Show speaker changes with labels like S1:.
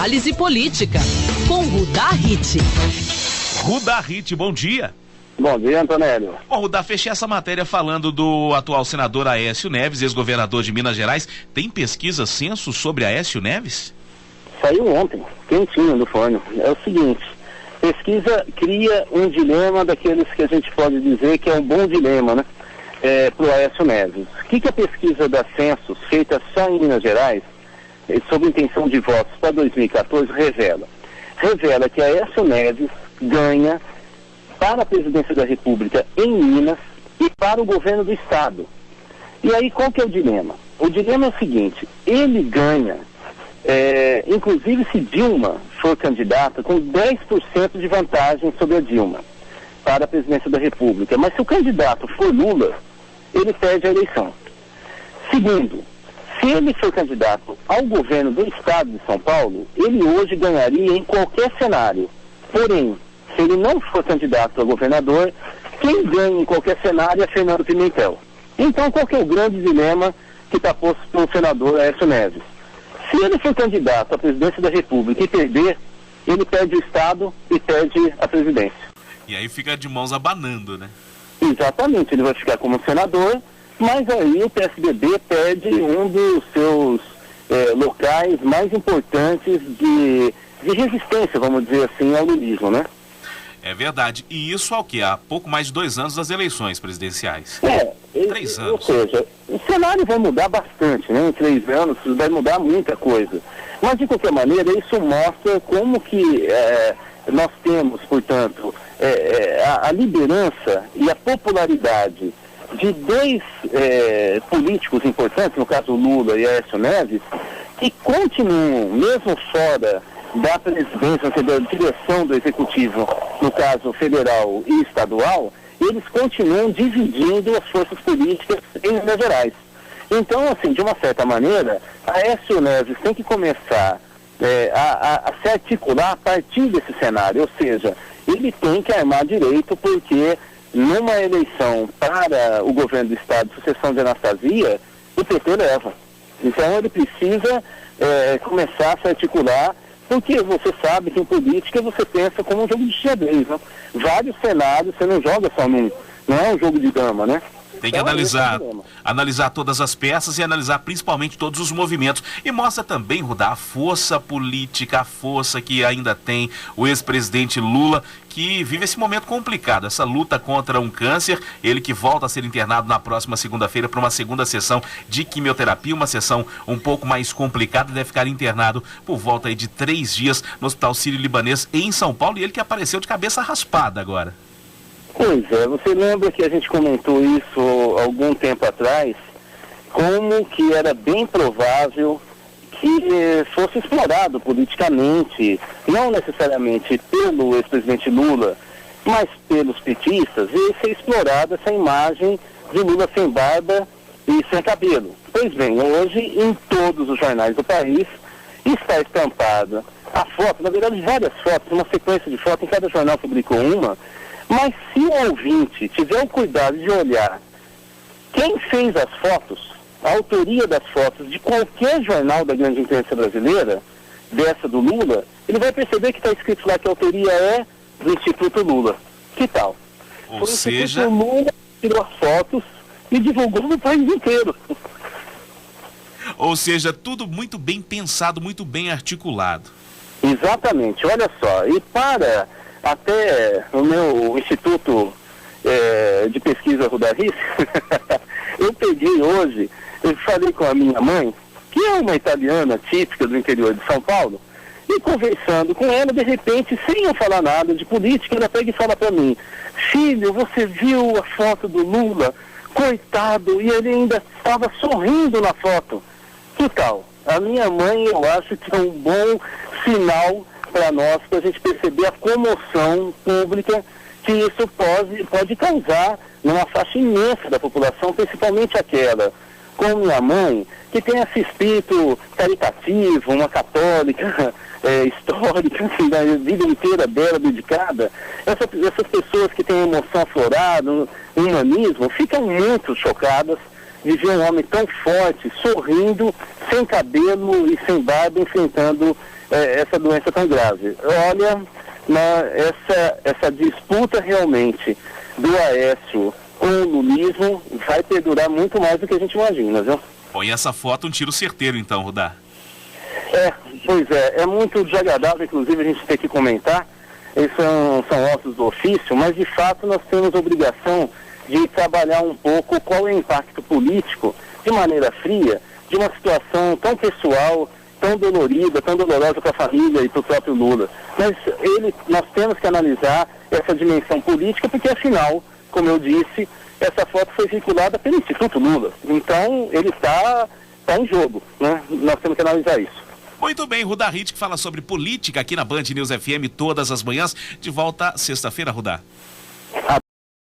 S1: Análise política, com Rudá Hit.
S2: Rudá Hit, bom dia.
S3: Bom dia, Antonélio.
S2: Bom, Rudá, fechei essa matéria falando do atual senador Aécio Neves, ex-governador de Minas Gerais. Tem pesquisa censo sobre Aécio Neves?
S3: Saiu ontem, quentinho do forno. É o seguinte, pesquisa cria um dilema daqueles que a gente pode dizer que é um bom dilema, né? Para o Aécio Neves. O que a pesquisa da Census, feita só em Minas Gerais, sob intenção de votos para 2014, revela? Revela que Aécio Neves ganha para a presidência da República em Minas e para o governo do Estado. E aí qual que é o dilema? O dilema é o seguinte, ele ganha, inclusive se Dilma for candidata, com 10% de vantagem sobre a Dilma para a presidência da República. Mas se o candidato for Lula, ele perde a eleição. Segundo, se ele for candidato ao governo do Estado de São Paulo, ele hoje ganharia em qualquer cenário. Porém, se ele não for candidato a governador, quem ganha em qualquer cenário é Fernando Pimentel. Então, qual que é o grande dilema que está posto pelo senador Aécio Neves? Se ele for candidato à presidência da República e perder, ele perde o Estado e perde a presidência.
S2: E aí fica de mãos abanando, né?
S3: Exatamente, ele vai ficar como senador, mas aí o PSDB perde um dos seus locais mais importantes de resistência, vamos dizer assim, ao lulismo, né?
S2: É verdade. E isso ao quê? Há pouco mais de 2 anos das eleições presidenciais. 3 anos.
S3: Ou seja, o cenário vai mudar bastante, né? Em 3 anos vai mudar muita coisa. Mas, de qualquer maneira, isso mostra como que nós temos, portanto, a liderança e a popularidade de 2 políticos importantes, no caso Lula e Aécio Neves, que continuam, mesmo fora da presidência, da direção do executivo, no caso federal e estadual, eles continuam dividindo as forças políticas em Minas Gerais. Então, assim, de uma certa maneira, Aécio Neves tem que começar a se articular a partir desse cenário, ou seja, ele tem que armar direito, porque numa eleição para o governo do Estado, sucessão de Anastasia, o PT leva. Então ele precisa começar a se articular, porque você sabe que em política você pensa como um jogo de xadrez, né? Vários cenários, você não joga só num, não é um jogo de dama, né?
S2: Tem que analisar todas as peças e analisar principalmente todos os movimentos. E mostra também, Rudá, a força política, a força que ainda tem o ex-presidente Lula, que vive esse momento complicado, essa luta contra um câncer, ele que volta a ser internado na próxima segunda-feira para uma segunda sessão de quimioterapia, uma sessão um pouco mais complicada, deve ficar internado por volta aí de 3 dias no Hospital Sírio-Libanês em São Paulo, e ele que apareceu de cabeça raspada agora.
S3: Pois é, você lembra que a gente comentou isso algum tempo atrás, como que era bem provável que fosse explorado politicamente, não necessariamente pelo ex-presidente Lula, mas pelos petistas, e ser explorada essa imagem de Lula sem barba e sem cabelo. Pois bem, hoje em todos os jornais do país está estampada a foto, na verdade várias fotos, uma sequência de fotos, em cada jornal publicou uma. Mas se o ouvinte tiver o cuidado de olhar quem fez as fotos, a autoria das fotos de qualquer jornal da grande imprensa brasileira, dessa do Lula, ele vai perceber que está escrito lá que a autoria é do Instituto Lula. Que tal?
S2: Ou seja,
S3: o Instituto Lula tirou as fotos e divulgou no país inteiro.
S2: Ou seja, tudo muito bem pensado, muito bem articulado.
S3: Exatamente, olha só, e para até o meu Instituto de Pesquisa Rudarice, eu peguei hoje, eu falei com a minha mãe, que é uma italiana típica do interior de São Paulo, e conversando com ela, de repente, sem eu falar nada de política, ela pega e fala para mim: filho, você viu a foto do Lula? Coitado, e ele ainda estava sorrindo na foto. Que tal? A minha mãe, eu acho que é um bom sinal para nós, para a gente perceber a comoção pública que isso pode causar numa faixa imensa da população, principalmente aquela, como minha mãe, que tem esse espírito caritativo, uma católica histórica, assim, da vida inteira dela dedicada. Essas pessoas que têm emoção aflorada, humanismo, ficam muito chocadas de ver um homem tão forte, sorrindo, sem cabelo e sem barba, enfrentando essa doença tão grave. Olha, essa disputa realmente do Aécio com o lulismo vai perdurar muito mais do que a gente imagina, viu?
S2: Põe essa foto um tiro certeiro então, Rudá.
S3: Pois é muito desagradável, inclusive, a gente ter que comentar. Esses são ossos do ofício, mas de fato nós temos a obrigação de trabalhar um pouco qual é o impacto político, de maneira fria, de uma situação tão pessoal, tão dolorida, tão dolorosa para a família e para o próprio Lula. Mas nós temos que analisar essa dimensão política, porque afinal, como eu disse, essa foto foi vinculada pelo Instituto Lula. Então, ele está em jogo, né? Nós temos que analisar isso.
S2: Muito bem, Rudá Hit, que fala sobre política aqui na Band News FM todas as manhãs. De volta sexta-feira, Rudá.